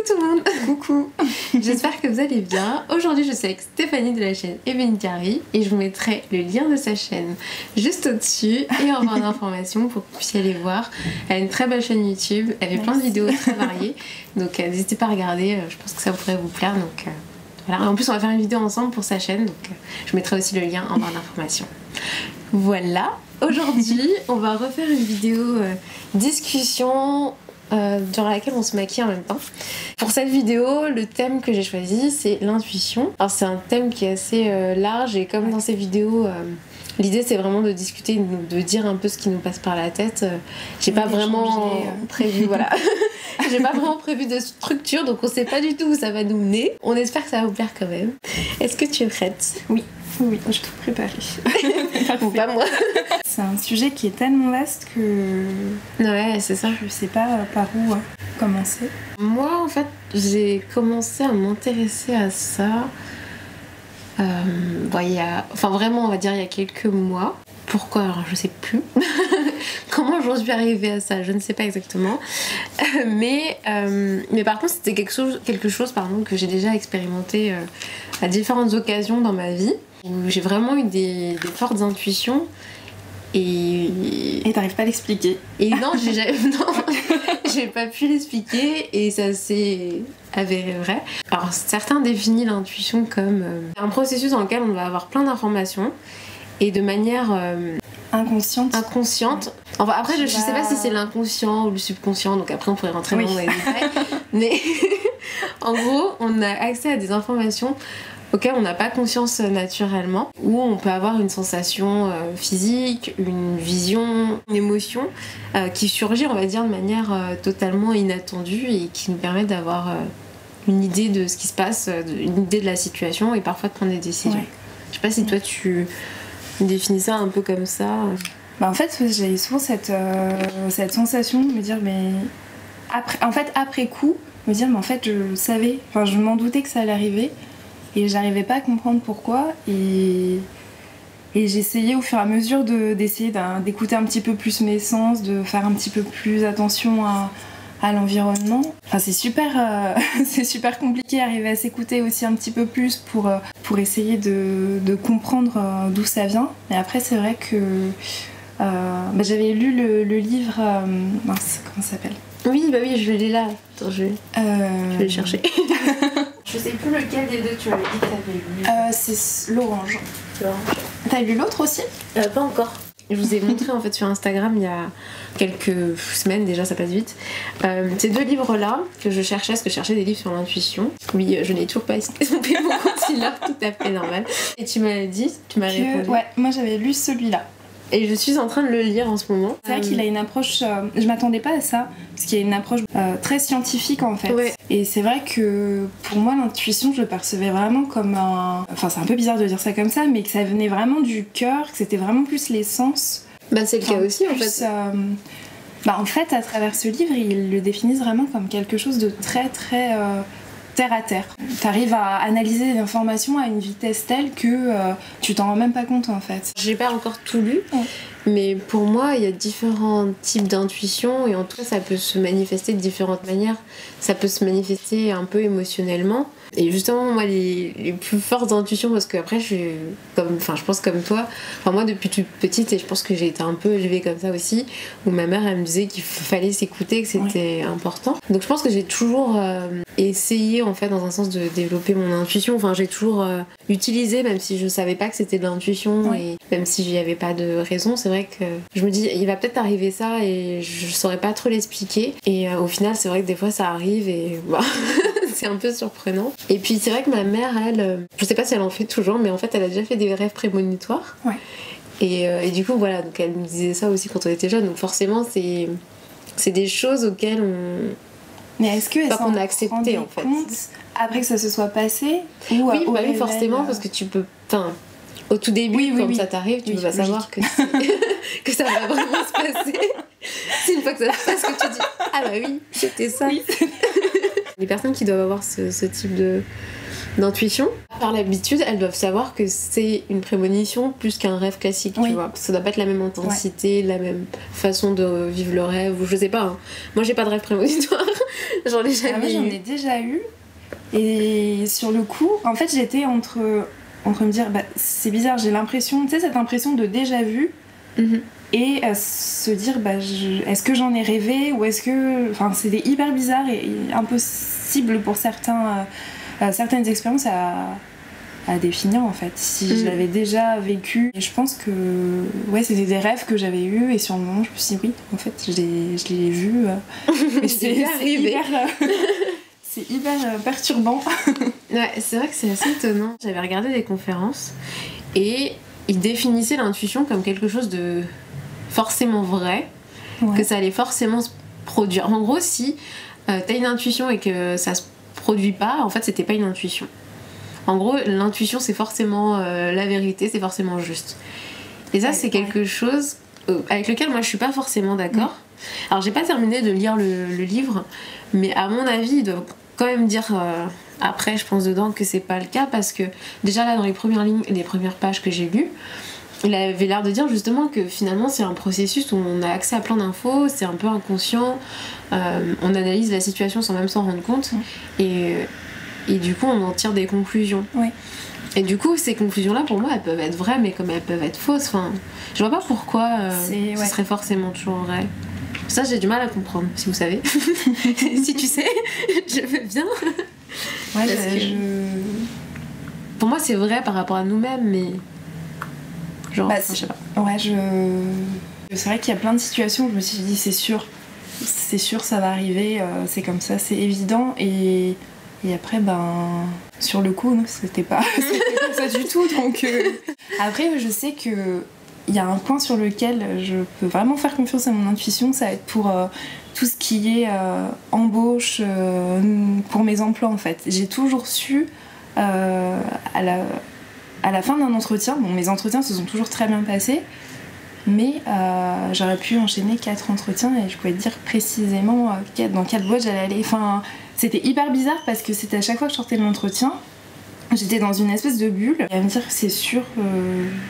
tout le monde. Coucou. J'espère que vous allez bien. Aujourd'hui je suis avec Stéphanie de la chaîne Evenicari et je vous mettrai le lien de sa chaîne juste au-dessus et en barre d'informations pour que vous puissiez aller voir. Elle a une très belle chaîne YouTube, elle fait plein de vidéos très variées, donc n'hésitez pas à regarder, je pense que ça pourrait vous plaire. Donc voilà. Et en plus on va faire une vidéo ensemble pour sa chaîne, donc je mettrai aussi le lien en barre d'informations. Voilà, aujourd'hui on va refaire une vidéo discussion durant laquelle on se maquille en même temps. Pour cette vidéo, le thème que j'ai choisi c'est l'intuition. Alors c'est un thème qui est assez large et comme dans ces vidéos, l'idée c'est vraiment de discuter, de dire un peu ce qui nous passe par la tête. J'ai pas vraiment prévu, voilà. J'ai pas vraiment prévu de structure, donc on sait pas du tout où ça va nous mener. On espère que ça va vous plaire quand même. Est-ce que tu es prête? Oui, j'ai tout préparé. Ou pas moi. C'est un sujet qui est tellement vaste que... Ouais, c'est ça. Je sais pas par où commencer. Moi, en fait, j'ai commencé à m'intéresser à ça... vraiment, on va dire il y a quelques mois. Pourquoi? Alors, je sais plus. Comment j'en suis arrivée à ça, je ne sais pas exactement. Mais par contre, c'était quelque chose que j'ai déjà expérimenté à différentes occasions dans ma vie, où j'ai vraiment eu des fortes intuitions. Et t'arrives pas à l'expliquer. Et non, j'ai pas pu l'expliquer et ça s'est avéré vrai. Alors certains définissent l'intuition comme un processus dans lequel on va avoir plein d'informations et de manière inconsciente. Enfin après je sais pas si c'est l'inconscient ou le subconscient, donc après on pourrait rentrer dans les détails. Mais en gros on a accès à des informations auquel on n'a pas conscience naturellement, où on peut avoir une sensation physique, une vision, une émotion qui surgit, on va dire, de manière totalement inattendue et qui nous permet d'avoir une idée de ce qui se passe, une idée de la situation et parfois de prendre des décisions. Ouais. Je sais pas si toi tu définis ça un peu comme ça. En fait, j'ai souvent cette sensation de me dire, mais après coup, me dire, mais en fait, je savais, je m'en doutais que ça allait arriver. Et j'arrivais pas à comprendre pourquoi et j'essayais au fur et à mesure d'essayer d'écouter un petit peu plus mes sens, de faire un petit peu plus attention à l'environnement. Enfin, c'est super compliqué d'arriver à s'écouter aussi un petit peu plus pour essayer de comprendre d'où ça vient. Mais après c'est vrai que j'avais lu le livre comment ça s'appelle? Oui, je l'ai là. Attends, je vais le chercher. Je sais plus lequel des deux tu m'avais dit que t'avais lu. C'est l'orange. T'as lu l'autre aussi? Pas encore. Je vous ai montré en fait sur Instagram il y a quelques semaines, déjà ça passe vite. Ces deux livres-là que je cherchais, parce que je cherchais des livres sur l'intuition. Oui, je n'ai toujours pas estompé mon concealer, tout à fait normal. Et tu m'as répondu. Ouais, moi j'avais lu celui-là. Et je suis en train de le lire en ce moment. C'est vrai qu'il a une approche... je m'attendais pas à ça, parce qu'il y a une approche très scientifique en fait. Ouais. Et c'est vrai que pour moi l'intuition, je le percevais vraiment comme un... Enfin c'est un peu bizarre de dire ça comme ça, mais que ça venait vraiment du cœur, que c'était vraiment plus les sens. C'est le cas aussi en fait. En fait, à travers ce livre, ils le définissent vraiment comme quelque chose de très très... terre à terre. T'arrives à analyser l'information à une vitesse telle que tu t'en rends même pas compte en fait. J'ai pas encore tout lu, mais pour moi il y a différents types d'intuition et en tout cas ça peut se manifester de différentes manières. Ça peut se manifester un peu émotionnellement. Et justement moi les plus fortes intuitions, parce que après je pense comme toi, moi depuis toute petite, et je pense que j'ai été un peu élevée comme ça aussi, où ma mère elle me disait qu'il fallait s'écouter, que c'était important. Donc je pense que j'ai toujours essayé en fait dans un sens de développer mon intuition. J'ai toujours utilisé, même si je savais pas que c'était de l'intuition et même si j'y avais pas de raison. C'est vrai que je me dis il va peut-être arriver ça et je saurais pas trop l'expliquer, et au final c'est vrai que des fois ça arrive et c'est un peu surprenant. Et puis c'est vrai que ma mère, elle, je sais pas si elle en fait toujours, mais en fait elle a déjà fait des rêves prémonitoires. Ouais. Et du coup voilà, donc elle me disait ça aussi quand on était jeune, donc forcément c'est des choses auxquelles mais est-ce que qu'on a accepté en fait compte après que ça se soit passé ou oui forcément, parce que tu peux, au tout début quand ça t'arrive, tu peux pas savoir que ça va vraiment se passer. C'est une fois que ça se passe que tu dis ah bah oui c'était ça. Oui. Les personnes qui doivent avoir ce type d'intuition, par l'habitude, elles doivent savoir que c'est une prémonition plus qu'un rêve classique, tu vois. Parce que ça doit pas être la même intensité, la même façon de vivre le rêve, ou je sais pas. Moi, j'ai pas de rêve prémonitoire, J'en ai Ah jamais oui, j'en eu. ai déjà eu. Et sur le coup, en fait, j'étais entre me dire, bah, c'est bizarre, j'ai l'impression, tu sais, cette impression de déjà vu, Mhm. et se dire, bah, est-ce que j'en ai rêvé, ou est-ce que. Enfin, c'était hyper bizarre et impossible pour certaines expériences à définir, en fait, si je l'avais déjà vécu. Et je pense que, ouais, c'était des rêves que j'avais eus, et sur le moment, je me suis dit, oui, en fait, je l'ai vu. Mais C'est arrivé. C'est hyper perturbant. Ouais, c'est vrai que c'est assez étonnant. J'avais regardé des conférences et ils définissaient l'intuition comme quelque chose de forcément vrai, Ouais. que ça allait forcément se produire. En gros, si t'as une intuition et que ça se produit pas, en fait, c'était pas une intuition. En gros, l'intuition, c'est forcément la vérité, c'est forcément juste. Et ça, Ouais, c'est quelque chose avec lequel moi je suis pas forcément d'accord. Alors, j'ai pas terminé de lire le livre, mais à mon avis, il doit quand même dire après, je pense dedans que c'est pas le cas, parce que déjà là, dans les premières pages que j'ai lues, il avait l'air de dire justement que finalement c'est un processus où on a accès à plein d'infos, c'est un peu inconscient, on analyse la situation sans même s'en rendre compte, et du coup on en tire des conclusions. Ouais. Et du coup ces conclusions-là pour moi elles peuvent être vraies mais comme elles peuvent être fausses, enfin, je vois pas pourquoi ce serait forcément toujours vrai. Ça j'ai du mal à comprendre, si vous savez. Si tu sais, je veux bien. Ouais, Pour moi c'est vrai par rapport à nous-mêmes, mais genre, bah, je sais pas. Ouais, c'est vrai qu'il y a plein de situations où je me suis dit, c'est sûr, ça va arriver, c'est comme ça, c'est évident. Et après, ben, sur le coup, non, c'était pas ça du tout. Donc, après, je sais que il y a un point sur lequel je peux vraiment faire confiance à mon intuition, ça va être pour tout ce qui est embauche, pour mes emplois, en fait. J'ai toujours su, à la fin d'un entretien, bon, mes entretiens se sont toujours très bien passés, mais j'aurais pu enchaîner 4 entretiens et je pouvais te dire précisément dans quelle boîte j'allais aller. Enfin, c'était hyper bizarre parce que c'était à chaque fois que je sortais de l'entretien, j'étais dans une espèce de bulle. Et à me dire, c'est sûr.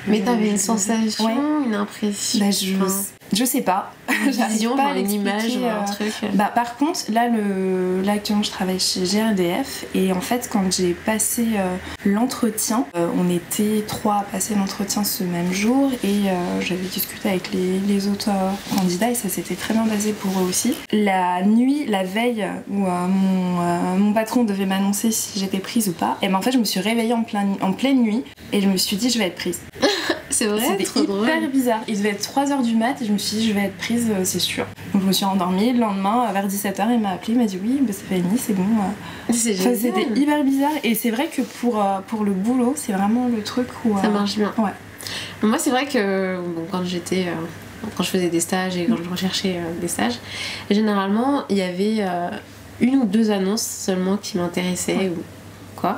Mais t'avais une sensation, ouais. Une impression. Bah, je sais pas. Une vision, pas une image, un truc. Bah, par contre, là actuellement, je travaille chez GRDF et en fait, quand j'ai passé l'entretien, on était 3 à passer l'entretien ce même jour et j'avais discuté avec les autres candidats et ça s'était très bien passé pour eux aussi. La nuit, la veille où mon patron devait m'annoncer si j'étais prise ou pas, et ben en fait, je me suis réveillée en pleine nuit et je me suis dit, je vais être prise. C'est vrai, c'était trop drôle. Hyper bizarre. Il devait être 3h du mat et je me suis dit je vais être prise, c'est sûr. Donc je me suis endormie, le lendemain vers 17h il m'a appelé, il m'a dit oui, bah, c'est fini, c'est bon. C'est génial. Enfin, c'était hyper bizarre et c'est vrai que pour le boulot c'est vraiment le truc où... Ça marche bien. Ouais. Moi c'est vrai que quand je faisais des stages et quand je recherchais des stages, généralement il y avait 1 ou 2 annonces seulement qui m'intéressaient ou quoi.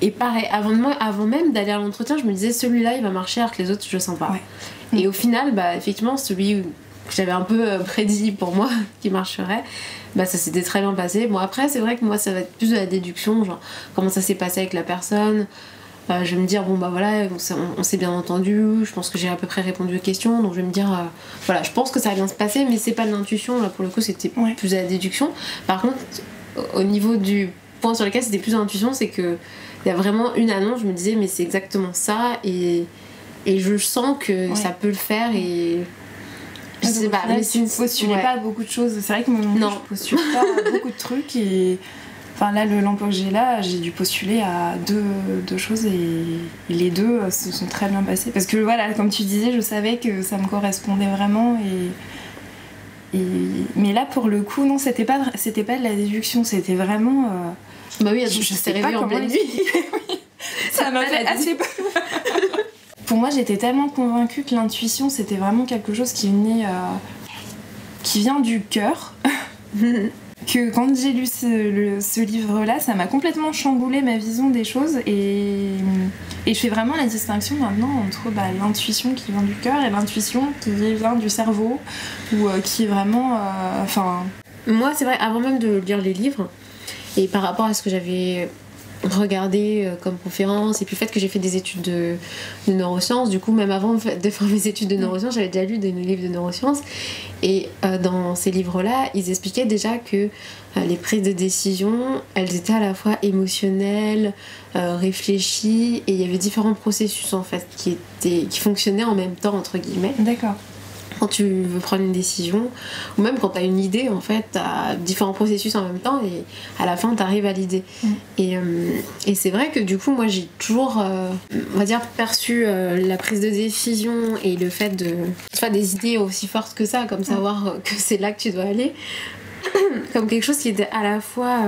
Et pareil, avant même d'aller à l'entretien, je me disais celui-là il va marcher alors que les autres je le sens pas. Ouais. Et au final, bah, effectivement, celui que j'avais un peu prédit pour moi qui marcherait, bah, ça s'était très bien passé. Bon, après, c'est vrai que moi ça va être plus de la déduction, genre comment ça s'est passé avec la personne. Je vais me dire, bon bah voilà, on s'est bien entendu, je pense que j'ai à peu près répondu aux questions, donc je vais me dire, voilà, je pense que ça va bien se passer, mais c'est pas de l'intuition, là pour le coup c'était plus de la déduction. Par contre, au niveau du point sur lequel c'était plus de l'intuition, c'est que il y a vraiment une annonce, je me disais mais c'est exactement ça et je sens que ça peut le faire et je sais pas, mais tu postulais pas à beaucoup de choses, c'est vrai que moi je postule pas à beaucoup de trucs et enfin là l'emploi que j'ai là, j'ai dû postuler à deux choses et les 2 se sont très bien passées parce que voilà, comme tu disais, je savais que ça me correspondait vraiment mais là pour le coup non, c'était pas de la déduction, c'était vraiment bah oui, je sais pas en pleine nuit. Oui. Ça m'a fait assez peur. Pour moi, j'étais tellement convaincue que l'intuition, c'était vraiment quelque chose qui vient du cœur. Que quand j'ai lu ce livre-là, ça m'a complètement chamboulé ma vision des choses et je fais vraiment la distinction maintenant entre l'intuition qui vient du cœur et l'intuition qui vient du cerveau ou qui est vraiment... Moi, c'est vrai, avant même de lire les livres, et par rapport à ce que j'avais regardé comme conférence, et puis le fait que j'ai fait des études de neurosciences, du coup même avant de faire mes études de neurosciences, j'avais déjà lu des livres de neurosciences, et dans ces livres-là, ils expliquaient déjà que les prises de décision, elles étaient à la fois émotionnelles, réfléchies, et il y avait différents processus en fait qui fonctionnaient en même temps, entre guillemets. D'accord. Quand tu veux prendre une décision, ou même quand tu as une idée, en fait, tu as différents processus en même temps, et à la fin, tu arrives à l'idée. Et c'est vrai que du coup, moi, j'ai toujours, on va dire, perçu la prise de décision et le fait de faire des idées aussi fortes que ça, comme savoir que c'est là que tu dois aller, comme quelque chose qui était à la fois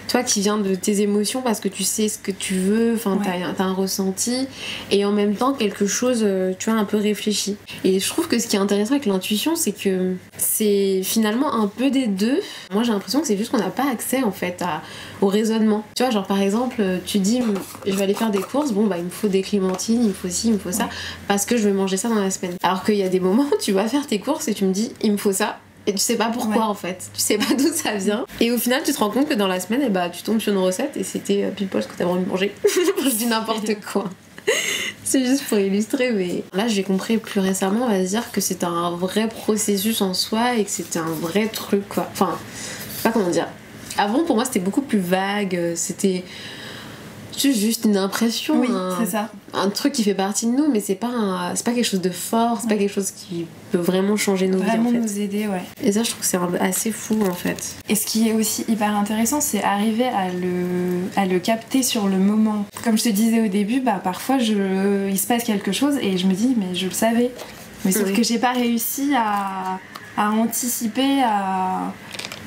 toi qui vient de tes émotions parce que tu sais ce que tu veux, enfin t'as un ressenti, et en même temps quelque chose tu vois un peu réfléchi. Et je trouve que ce qui est intéressant avec l'intuition, c'est que c'est finalement un peu des deux. Moi j'ai l'impression que c'est juste qu'on n'a pas accès en fait au raisonnement. Tu vois, genre par exemple tu dis je vais aller faire des courses, bon bah il me faut des clémentines, il me faut ci, il me faut ça, parce que je vais manger ça dans la semaine. Alors qu'il y a des moments où tu vas faire tes courses et tu me dis il me faut ça, et tu sais pas pourquoi en fait, tu sais pas d'où ça vient, et au final tu te rends compte que dans la semaine tu tombes sur une recette et c'était pile poil ce que t'avais envie de manger. Je dis n'importe quoi, c'est juste pour illustrer, mais là j'ai compris plus récemment, on va dire, que c'était un vrai processus en soi et que c'était un vrai truc quoi. Enfin, je sais pas comment dire, avant pour moi c'était beaucoup plus vague, c'était juste une impression, c'est ça. Un truc qui fait partie de nous, mais c'est pas quelque chose de fort, c'est pas quelque chose qui peut vraiment changer nos vies en fait. Vraiment nous aider, Et ça je trouve que c'est assez fou en fait. Et ce qui est aussi hyper intéressant, c'est arriver à le capter sur le moment. Comme je te disais au début, parfois il se passe quelque chose et je me dis mais je le savais, mais sauf que j'ai pas réussi à anticiper,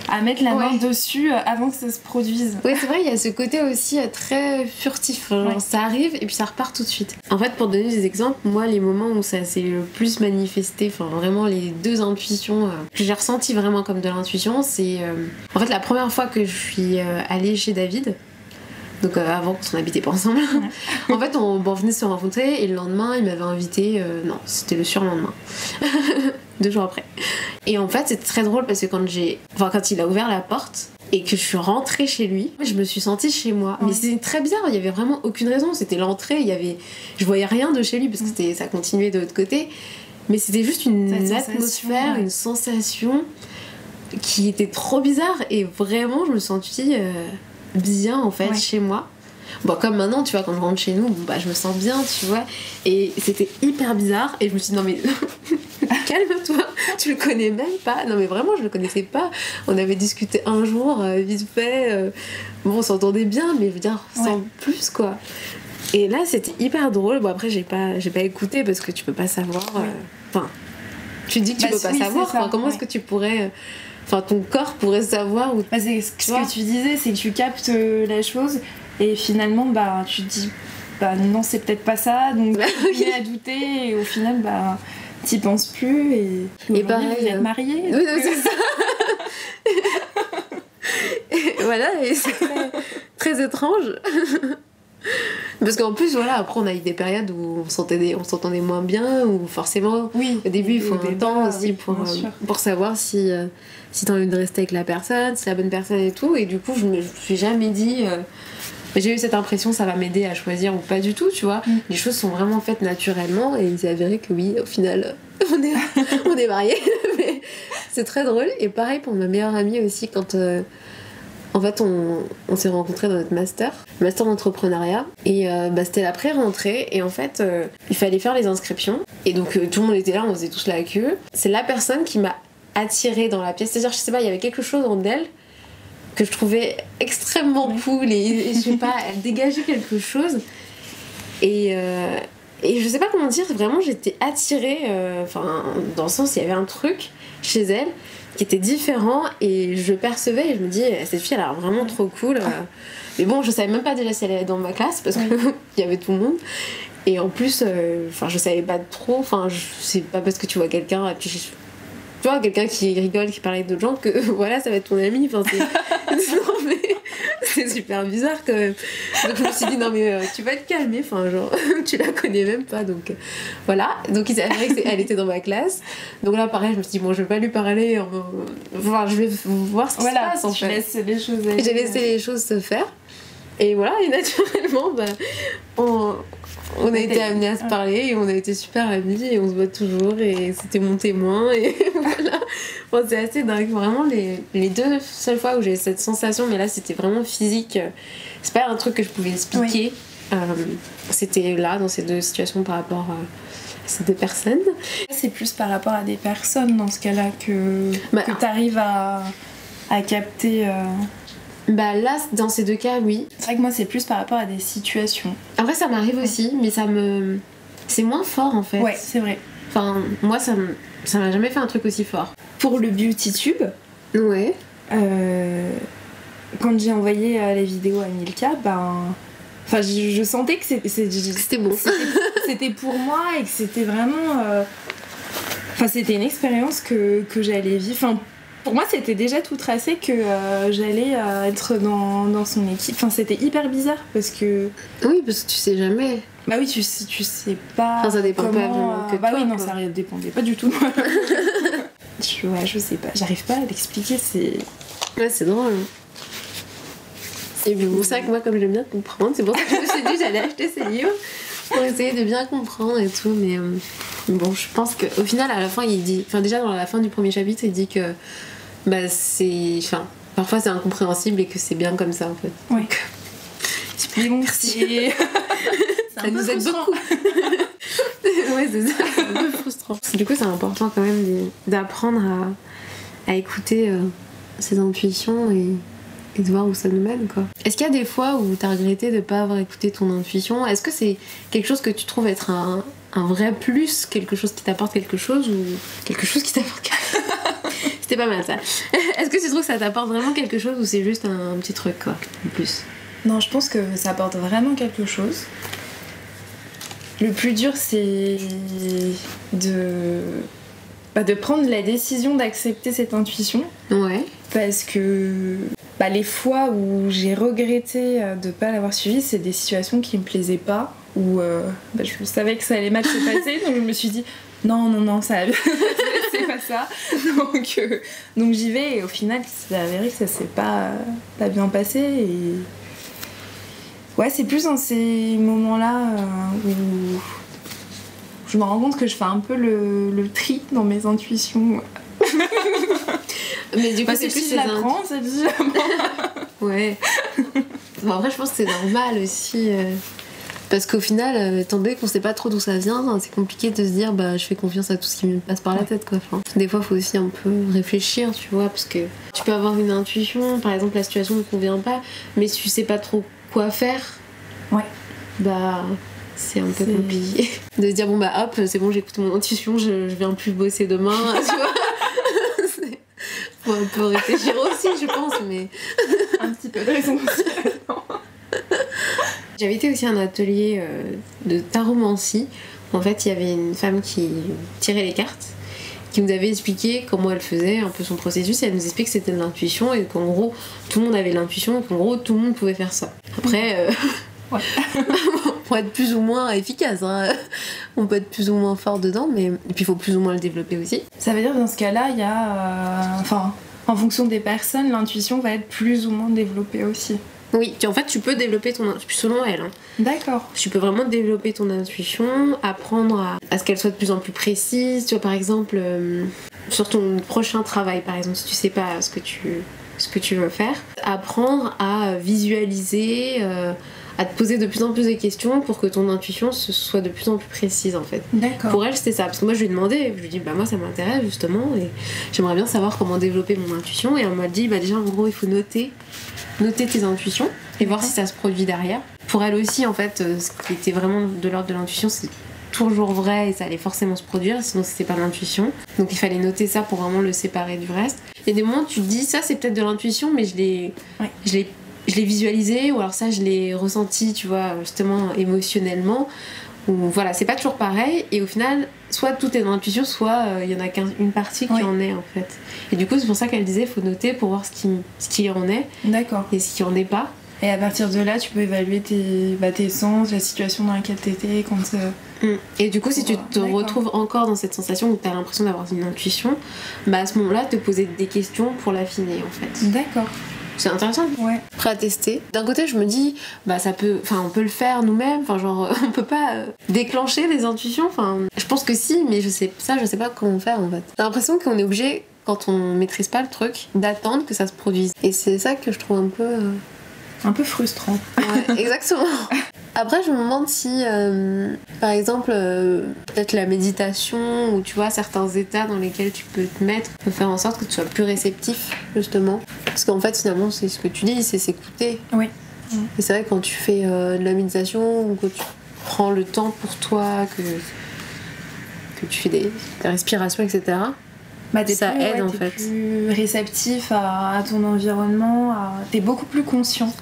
à mettre la main dessus avant que ça se produise. Oui, c'est vrai, il y a ce côté aussi très furtif, genre ça arrive et puis ça repart tout de suite. En fait, pour donner des exemples, moi les moments où ça s'est le plus manifesté, enfin vraiment les deux intuitions que j'ai ressenties vraiment comme de l'intuition, c'est en fait la première fois que je suis allée chez David. Donc avant qu'on n'habitait pas ensemble. En fait, on venait se rencontrer et le lendemain, il m'avait invité. Non, c'était le surlendemain. 2 jours après. Et en fait, c'était très drôle parce que quand il a ouvert la porte et que je suis rentrée chez lui, je me suis sentie chez moi. Mais c'était très bizarre, il y avait vraiment aucune raison. C'était l'entrée, je voyais rien de chez lui parce que ça continuait de l'autre côté. Mais c'était juste une atmosphère, une sensation qui était trop bizarre. Et vraiment, je me sentis bien en fait chez moi. Bon, comme maintenant, tu vois, quand je rentre chez nous, je me sens bien, tu vois. Et c'était hyper bizarre. Et je me suis dit, non mais calme-toi, tu le connais même pas. Non mais vraiment, je le connaissais pas. On avait discuté un jour, vite fait. Bon, on s'entendait bien, mais je veux dire, sans plus quoi. Et là, c'était hyper drôle. Bon, après, j'ai pas écouté parce que tu peux pas savoir. Enfin, tu dis que tu peux pas savoir. Comment est-ce que tu pourrais. Enfin, ton corps pourrait savoir. C'est ce que tu disais, c'est que tu captes la chose. Et finalement, tu te dis, non, c'est peut-être pas ça, donc tu mets à douter, et au final, t'y penses plus, et pareil, vous êtes mariés. Oui, non, c'est ça. Et voilà, et c'est très, très étrange. Parce qu'en plus, après, on a eu des périodes où on s'entendait moins bien, ou forcément, au début, il faut un temps aussi pour savoir si t'as envie de rester avec la personne, si c'est la bonne personne et tout, et du coup, je me suis jamais dit... j'ai eu cette impression ça va m'aider à choisir ou pas du tout, tu vois. Les choses sont vraiment faites naturellement et il s'est avéré que oui, au final on est mariés. Mais c'est très drôle. Et pareil pour ma meilleure amie aussi, quand en fait on s'est rencontrés dans notre master d'entrepreneuriat, et c'était la pré-rentrée, et en fait il fallait faire les inscriptions, et donc tout le monde était là, on faisait tous la queue. C'est la personne qui m'a attirée dans la pièce, c'est-à-dire je sais pas, il y avait quelque chose en elle que je trouvais extrêmement cool, et je sais pas, elle dégageait quelque chose, et je sais pas comment dire, vraiment j'étais attirée, dans le sens il y avait un truc chez elle qui était différent, et je percevais, et je me dis cette fille elle a l'air vraiment trop cool, mais bon je savais même pas déjà si elle allait dans ma classe parce qu'il y avait tout le monde, et en plus je savais pas trop, c'est pas parce que tu vois quelqu'un et puis tu vois, quelqu'un qui rigole, qui parle avec d'autres gens, que voilà, ça va être ton ami. Non, mais c'est super bizarre quand même. Donc je me suis dit, non, mais tu vas te calmer, tu la connais même pas. Donc voilà. Donc il s'est avéré qu'elle était dans ma classe. Donc là, pareil, je me suis dit, bon, je vais pas lui parler. Je vais voir ce qui se passe en fait. J'ai laissé les choses J'ai laissé les choses se faire. Et voilà, et naturellement, on a été amenés à se parler et on a été super amis et on se voit toujours et c'était mon témoin et voilà. Bon, c'est assez dingue. Vraiment, les 2 seules fois où j'ai cette sensation, mais là c'était vraiment physique, c'est pas un truc que je pouvais expliquer. C'était là, dans ces 2 situations par rapport à ces 2 personnes. C'est plus par rapport à des personnes dans ce cas-là que t'arrives à capter. Bah là, dans ces 2 cas, oui. C'est vrai que moi, c'est plus par rapport à des situations. Après, ça m'arrive aussi, mais c'est moins fort en fait. Ouais, c'est vrai. Enfin, moi, ça m'a jamais fait un truc aussi fort. Pour le beauty tube, ouais. Quand j'ai envoyé les vidéos à Milka, enfin, je sentais que c'était bon. C'était pour moi et que c'était vraiment. Enfin, c'était une expérience que j'allais vivre. Enfin, pour moi, c'était déjà tout tracé que j'allais être dans son équipe. Enfin, c'était hyper bizarre parce que. Oui, parce que tu sais jamais. Bah oui, tu sais pas. Enfin, ça dépend comment, pas vraiment que bah toi, oui, non, quoi. ça dépendait pas du tout de moi. Je sais pas, j'arrive pas à l'expliquer, c'est. Ouais, c'est drôle. Et puis bon, c'est vrai que moi, comme j'aime bien comprendre, c'est pour ça que je me suis dit j'allais acheter ces livres pour essayer de bien comprendre et tout. Mais bon, je pense qu'au final, à la fin, il dit. Enfin, déjà, dans la fin du premier chapitre, il dit que. Bah, c'est. Enfin, parfois c'est incompréhensible et que c'est bien comme ça en fait. Ouais. Donc, Mais bon, c'est. Ça nous aide beaucoup. Ouais, c'est ça, c'est un peu frustrant. Du coup, c'est important quand même d'apprendre à écouter ses intuitions et de voir où ça nous mène, quoi. Est-ce qu'il y a des fois où t'as regretté de pas avoir écouté ton intuition? Est-ce que c'est quelque chose que tu trouves être un vrai plus, quelque chose qui t'apporte quelque chose ou quelque chose qui t'apporte quelque chose? C'était pas mal ça. Est-ce que tu trouves que ça t'apporte vraiment quelque chose ou c'est juste un petit truc, quoi, en plus? Non, je pense que ça apporte vraiment quelque chose. Le plus dur, c'est de prendre la décision d'accepter cette intuition. Ouais. Parce que les fois où j'ai regretté de pas l'avoir suivi, c'est des situations qui me plaisaient pas, où je savais que ça allait mal se passer, donc je me suis dit non, ça c'est pas ça. Donc j'y vais et au final, c'est avéré que ça s'est pas bien passé. Et ouais, c'est plus dans ces moments-là où je me rends compte que je fais un peu le tri dans mes intuitions. Mais du coup, c'est plus l'apprends, ça dit. Ouais. Bon, après, je pense que c'est normal aussi. Parce qu'au final, étant donné qu'on sait pas trop d'où ça vient, c'est compliqué de se dire je fais confiance à tout ce qui me passe par la tête, quoi. Enfin, des fois, il faut aussi un peu réfléchir, tu vois, parce que tu peux avoir une intuition, par exemple, la situation ne convient pas, mais si tu sais pas trop quoi faire, c'est un peu compliqué de se dire hop, c'est bon, j'écoute mon intuition, je viens plus bosser demain, tu vois. Faut un peu réfléchir aussi, je pense, mais un petit peu de raison aussi. J'avais été aussi à un atelier de taromancie où en fait il y avait une femme qui tirait les cartes, qui nous avait expliqué comment elle faisait un peu son processus, et elle nous expliquait que c'était de l'intuition et qu'en gros tout le monde avait l'intuition et qu'en gros tout le monde pouvait faire ça. Après on peut être plus ou moins efficace, hein. On peut être plus ou moins fort dedans, mais et puis il faut plus ou moins le développer aussi. Ça veut dire que dans ce cas-là, il y a en fonction des personnes, l'intuition va être plus ou moins développée aussi. Oui, en fait tu peux développer ton intuition selon elle, hein. D'accord. Tu peux vraiment développer ton intuition, apprendre à ce qu'elle soit de plus en plus précise. Tu vois, par exemple, sur ton prochain travail, par exemple, si tu sais pas ce que tu veux faire, apprendre à visualiser, à te poser de plus en plus de questions pour que ton intuition soit de plus en plus précise, en fait. D'accord. Pour elle, c'était ça. Parce que moi, je lui ai demandé, je lui ai dit, moi, ça m'intéresse, justement, et j'aimerais bien savoir comment développer mon intuition. Et elle m'a dit, déjà, en gros, il faut noter tes intuitions et voir si ça se produit derrière. Pour elle aussi, en fait, ce qui était vraiment de l'ordre de l'intuition, c'est toujours vrai et ça allait forcément se produire, sinon c'était pas de l'intuition. Donc il fallait noter ça pour vraiment le séparer du reste. Il y a des moments où tu te dis, ça c'est peut-être de l'intuition, mais je l'ai visualisé, ou alors ça je l'ai ressenti, tu vois, justement émotionnellement. Ou voilà, c'est pas toujours pareil, et au final, soit tout est dans l'intuition, soit il y en a qu'une partie qui en est, en fait. Et du coup, c'est pour ça qu'elle disait, faut noter pour voir ce qui en est. D'accord. Et ce qui en est pas. Et à partir de là, tu peux évaluer tes sens, la situation dans laquelle t'étais, quand... Et du coup, si tu te retrouves encore dans cette sensation où t'as l'impression d'avoir une intuition, à ce moment-là, te poser des questions pour l'affiner, en fait. D'accord. c'est intéressant. Ouais. Prêt à tester. D'un côté, je me dis, bah on peut le faire nous-mêmes. Enfin, genre, on peut pas déclencher les intuitions. Enfin, je pense que si, mais je sais pas comment faire en fait. J'ai l'impression qu'on est obligé, quand on maîtrise pas le truc, d'attendre que ça se produise. Et c'est ça que je trouve un peu frustrant. Ouais, exactement. Après, je me demande si, par exemple, peut-être la méditation ou tu vois, certains états dans lesquels tu peux te mettre peut faire en sorte que tu sois plus réceptif, justement. Parce qu'en fait, finalement, c'est ce que tu dis, c'est s'écouter. Oui. Et c'est vrai, quand tu fais de la méditation ou que tu prends le temps pour toi, que tu fais des respirations, etc., ça aide en fait. T'es plus réceptif à ton environnement, t'es beaucoup plus conscient.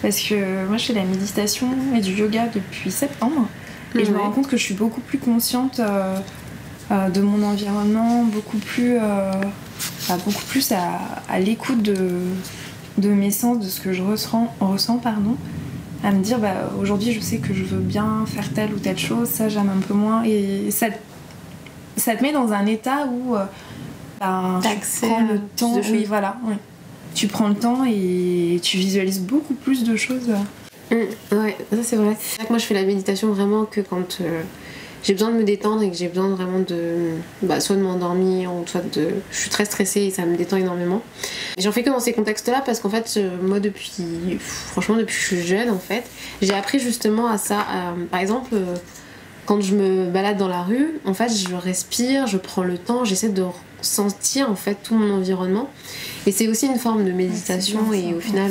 Parce que moi je fais de la méditation et du yoga depuis septembre et je me rends compte que je suis beaucoup plus consciente de mon environnement, beaucoup plus à l'écoute de mes sens, de ce que je ressens, à me dire aujourd'hui je sais que je veux bien faire telle ou telle chose, ça j'aime un peu moins, et ça te met dans un état où tu prends le temps. Oui, voilà, oui. Tu prends le temps et tu visualises beaucoup plus de choses. Ouais, ça c'est vrai. C'est vrai que moi je fais la méditation vraiment que quand j'ai besoin de me détendre et que j'ai besoin vraiment soit de m'endormir ou soit je suis très stressée et ça me détend énormément. Et j'en fais que dans ces contextes-là parce qu'en fait moi depuis que je suis jeune en fait, j'ai appris justement à ça. Par exemple, quand je me balade dans la rue, en fait je respire, je prends le temps, j'essaie de sentir en fait tout mon environnement. Et c'est aussi une forme de méditation et au final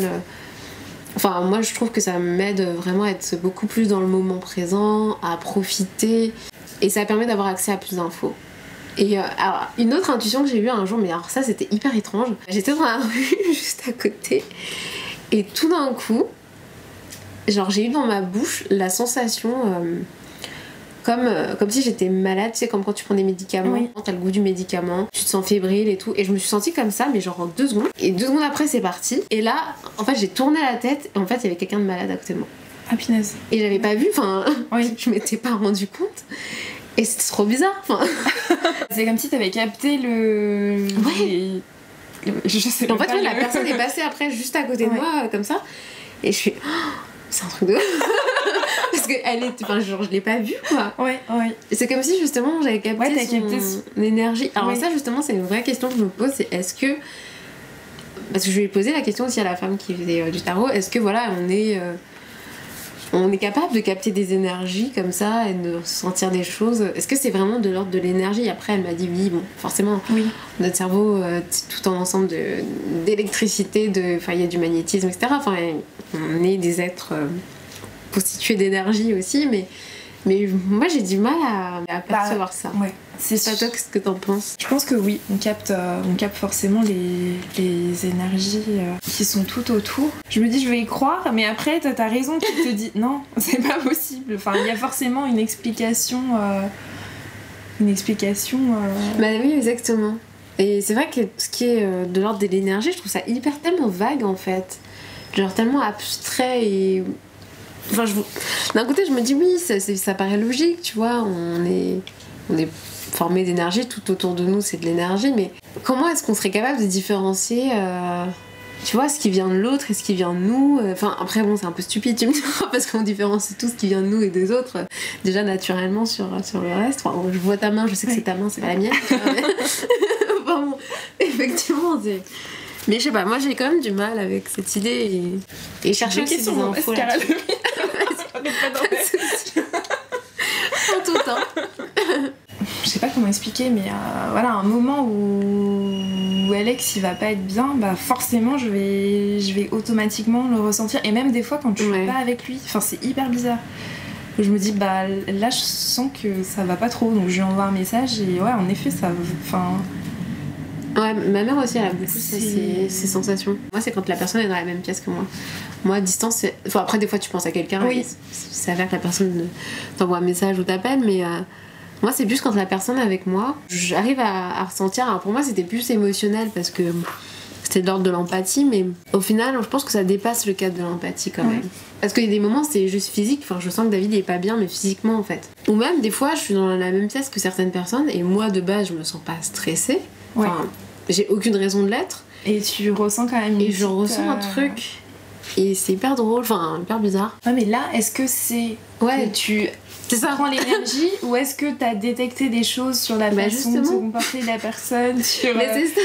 moi je trouve que ça m'aide vraiment à être beaucoup plus dans le moment présent, à profiter, et ça permet d'avoir accès à plus d'infos. Et alors une autre intuition que j'ai eue un jour, mais alors ça c'était hyper étrange, j'étais dans la rue juste à côté et tout d'un coup genre j'ai eu dans ma bouche la sensation comme si j'étais malade, tu sais, comme quand tu prends des médicaments, oui. T'as le goût du médicament, tu te sens fébrile et tout, et je me suis sentie comme ça, mais genre en 2 secondes, et 2 secondes après c'est parti, et là, en fait j'ai tourné la tête, et en fait il y avait quelqu'un de malade à côté de moi. Ah punaise. Et j'avais pas vu, oui. Je m'étais pas rendu compte, et c'était trop bizarre, C'est comme si t'avais capté le... Ouais. Je sais pas. En fait, la personne est passée après juste à côté de moi, comme ça, et je suis... c'est un truc de... Parce que je l'ai pas vue quoi. Ouais. C'est comme si justement j'avais capté son énergie. Alors ça justement c'est une vraie question que je me pose, c'est est-ce que... Parce que je lui ai posé la question aussi à la femme qui faisait du tarot, est-ce que voilà on est capable de capter des énergies comme ça et de sentir des choses? Est-ce que c'est vraiment de l'ordre de l'énergie? Et après elle m'a dit oui, bon forcément notre cerveau c'est tout un ensemble d'électricité, il y a du magnétisme, etc. On est des êtres constitués d'énergie aussi, mais moi j'ai du mal à percevoir ça. Ouais. C'est pas toi, qu'est-ce que t'en penses? Je pense que oui, on capte forcément les énergies qui sont tout autour. Je me dis je vais y croire, mais après t'as raison qui te dit non, c'est pas possible. Il y a forcément une explication. Bah oui, exactement. Et c'est vrai que ce qui est de l'ordre de l'énergie, je trouve ça tellement vague en fait. Genre tellement abstrait et... d'un côté je me dis oui, ça paraît logique, tu vois, on est formé d'énergie, tout autour de nous c'est de l'énergie, mais comment est-ce qu'on serait capable de différencier tu vois, ce qui vient de l'autre et ce qui vient de nous? Après bon c'est un peu stupide tu me diras, parce qu'on différencie tout ce qui vient de nous et des autres déjà naturellement sur le reste. Je vois ta main, je sais que c'est ta main, c'est pas la mienne. Bon, effectivement c'est... Mais je sais pas, moi j'ai quand même du mal avec cette idée et chercher aussi des infos là-dessus. En tout temps. Je sais pas comment expliquer, mais un moment où Alex il va pas être bien, forcément je vais automatiquement le ressentir, et même des fois quand je suis pas avec lui, c'est hyper bizarre. Je me dis là je sens que ça va pas trop, donc je lui envoie un message et en effet ça... Ouais, ma mère aussi elle a beaucoup ces sensations. Moi c'est quand la personne est dans la même pièce que moi. Moi à distance c'est... après des fois tu penses à quelqu'un et ça avère que la personne t'envoie un message ou t'appelle, mais moi c'est plus quand la personne est avec moi, j'arrive à ressentir. Alors pour moi c'était plus émotionnel parce que c'était de l'ordre de l'empathie, mais au final je pense que ça dépasse le cadre de l'empathie quand même. Parce qu'il y a des moments c'est juste physique, je sens que David il est pas bien, mais physiquement en fait. Ou même des fois je suis dans la même pièce que certaines personnes et moi de base je me sens pas stressée. J'ai aucune raison de l'être, Et tu ressens quand même Et je ressens un truc. Et c'est hyper drôle, enfin hyper bizarre. Ouais, mais là, est-ce que c'est que tu prends l'énergie ou est-ce que t'as détecté des choses sur la façon de se comporter de la personne sur, mais c'est ça,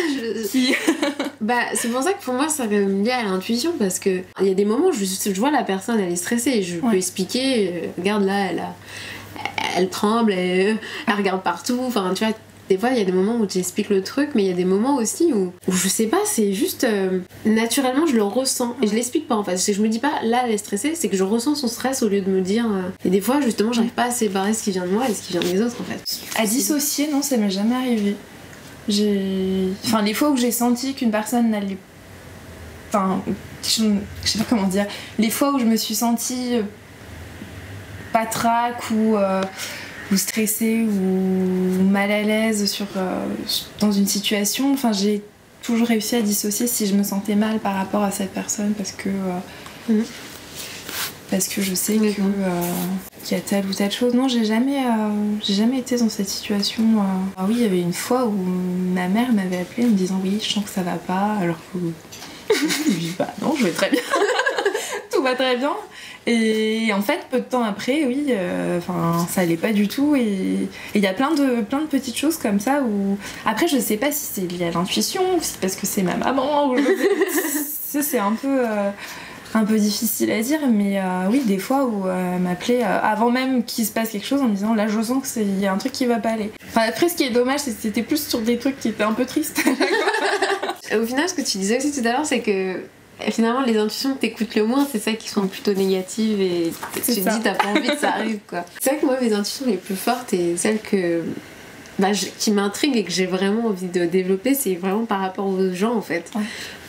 c'est pour ça que pour moi ça me lié à l'intuition, parce que il y a des moments où je vois la personne, elle est stressée et je peux expliquer, regarde là, elle tremble, elle regarde partout, enfin tu vois. Des fois, il y a des moments où j'explique le truc, mais il y a des moments aussi où je sais pas, c'est juste naturellement, je le ressens. Et je l'explique pas en fait. Je me dis pas, là, elle est stressée, c'est que je ressens son stress au lieu de me dire. Et des fois, justement, j'arrive pas à séparer ce qui vient de moi et ce qui vient des autres en fait. À dissocier, non, ça m'est jamais arrivé. Enfin, les fois où j'ai senti qu'une personne n'allait. Enfin, je sais pas comment dire. Les fois où je me suis sentie patraque ou stressée ou mal à l'aise dans une situation, enfin j'ai toujours réussi à dissocier si je me sentais mal par rapport à cette personne parce que je sais qu'il y a telle ou telle chose. Non, j'ai jamais été dans cette situation. Ah oui, il y avait une fois où ma mère m'avait appelée en me disant oui, je sens que ça va pas, alors que je lui dis bah non, je vais très bien. Tout va très bien. Et en fait, peu de temps après, oui, ça allait pas du tout. Et il y a plein de petites choses comme ça où. Après, je sais pas si c'est lié à l'intuition ou si c'est parce que c'est ma maman. Ou ça, c'est un peu difficile à dire. Mais oui, des fois où elle m'appelait avant même qu'il se passe quelque chose en me disant là, je sens qu'il y a un truc qui va pas aller. Enfin, après, ce qui est dommage, c'est que c'était plus sur des trucs qui étaient un peu tristes. Au final, ce que tu disais aussi tout à l'heure, c'est que. Et finalement, les intuitions que t'écoutes le moins, c'est celles qui sont plutôt négatives et tu te dis t'as pas envie que ça arrive quoi. C'est vrai que moi, mes intuitions les plus fortes et celles qui m'intriguent et que j'ai vraiment envie de développer, c'est vraiment par rapport aux gens en fait. Ouais.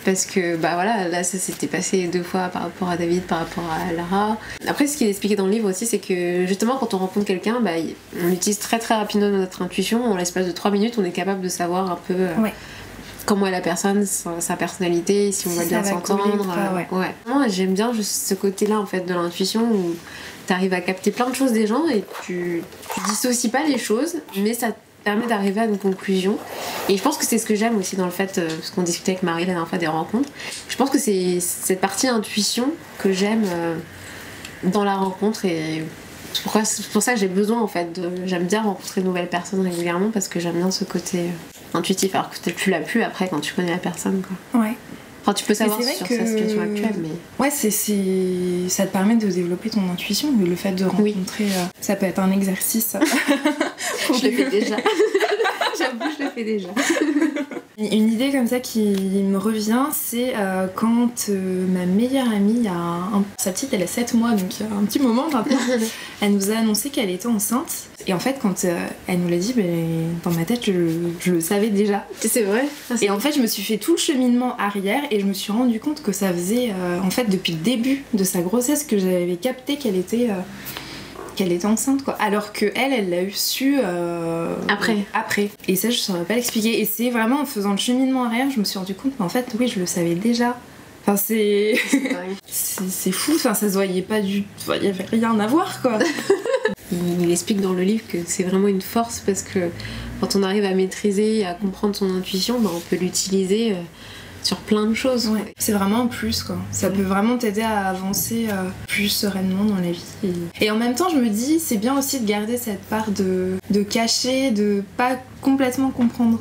Parce que là ça s'était passé 2 fois par rapport à David, par rapport à Lara. Après, ce qui est expliqué dans le livre aussi, c'est que justement quand on rencontre quelqu'un, on utilise très très rapidement notre intuition. En l'espace de 3 minutes, on est capable de savoir un peu. Comment est la personne, sa personnalité, si on va bien s'entendre. Moi, j'aime bien juste ce côté-là en fait de l'intuition où t'arrives à capter plein de choses des gens et tu dissocies pas les choses, mais ça te permet d'arriver à une conclusion. Et je pense que c'est ce que j'aime aussi dans le fait, parce qu'on discutait avec Marie la dernière fois des rencontres, je pense que c'est cette partie intuition que j'aime dans la rencontre et c'est pour ça que j'ai besoin en fait j'aime bien rencontrer de nouvelles personnes régulièrement parce que j'aime bien ce côté intuitif, alors que tu l'as plus après quand tu connais la personne quoi. Ouais. Enfin, tu peux savoir sur sa situation actuelle, mais. Ouais, ça te permet de développer ton intuition, le fait de rencontrer. Ça peut être un exercice. Je le fais déjà. J'avoue, je le fais déjà. Une idée comme ça qui me revient, c'est quand ma meilleure amie, sa petite, elle a 7 mois, donc il y a un petit moment maintenant, elle nous a annoncé qu'elle était enceinte. Et en fait, quand elle nous l'a dit, dans ma tête, je le savais déjà. C'est vrai. Et en fait, je me suis fait tout le cheminement arrière et je me suis rendu compte que ça faisait, en fait, depuis le début de sa grossesse, que j'avais capté qu'elle était enceinte quoi, alors que elle l'a eu su après, et ça je saurais pas l'expliquer, et c'est vraiment en faisant le cheminement arrière je me suis rendu compte qu'en fait oui je le savais déjà, enfin c'est fou, enfin ça se voyait pas du tout, il y avait rien à voir quoi. Il explique dans le livre que c'est vraiment une force parce que quand on arrive à maîtriser, à comprendre son intuition, on peut l'utiliser sur plein de choses. Ouais. C'est vraiment un plus quoi. Ça peut vraiment t'aider à avancer plus sereinement dans la vie. Et en même temps, je me dis, c'est bien aussi de garder cette part de cacher, de pas complètement comprendre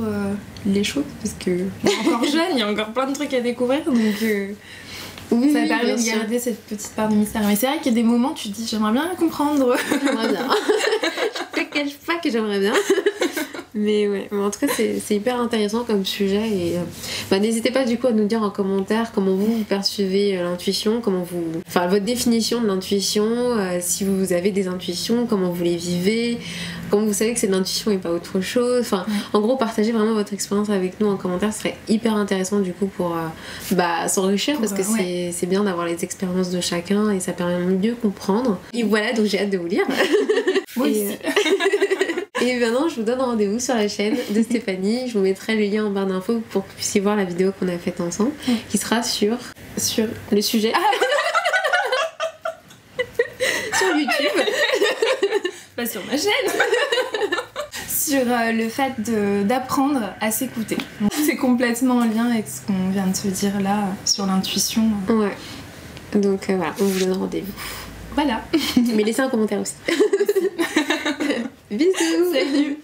les choses parce que on est encore jeune, il y a encore plein de trucs à découvrir donc. Ça permet de garder cette petite part de mystère. Mais c'est vrai qu'il y a des moments où tu te dis j'aimerais bien comprendre. J'aimerais bien. Je te cache pas que j'aimerais bien. Mais ouais, en tout cas c'est hyper intéressant comme sujet et n'hésitez pas du coup à nous dire en commentaire comment vous percevez l'intuition, votre définition de l'intuition, si vous avez des intuitions, comment vous les vivez, comment vous savez que c'est de l'intuition et pas autre chose, en gros partagez vraiment votre expérience avec nous en commentaire, ce serait hyper intéressant du coup pour s'enrichir parce que c'est bien d'avoir les expériences de chacun et ça permet de mieux comprendre. Et voilà, donc j'ai hâte de vous lire. Oui. Et maintenant, je vous donne rendez-vous sur la chaîne de Stéphanie. Je vous mettrai le lien en barre d'infos pour que vous puissiez voir la vidéo qu'on a faite ensemble, qui sera sur le sujet. Sur YouTube. Pas sur ma chaîne. Sur le fait d'apprendre à s'écouter. C'est complètement en lien avec ce qu'on vient de se dire là sur l'intuition. Ouais. Donc voilà, on vous donne rendez-vous. Voilà. Mais laissez un commentaire aussi. Bisous. Salut.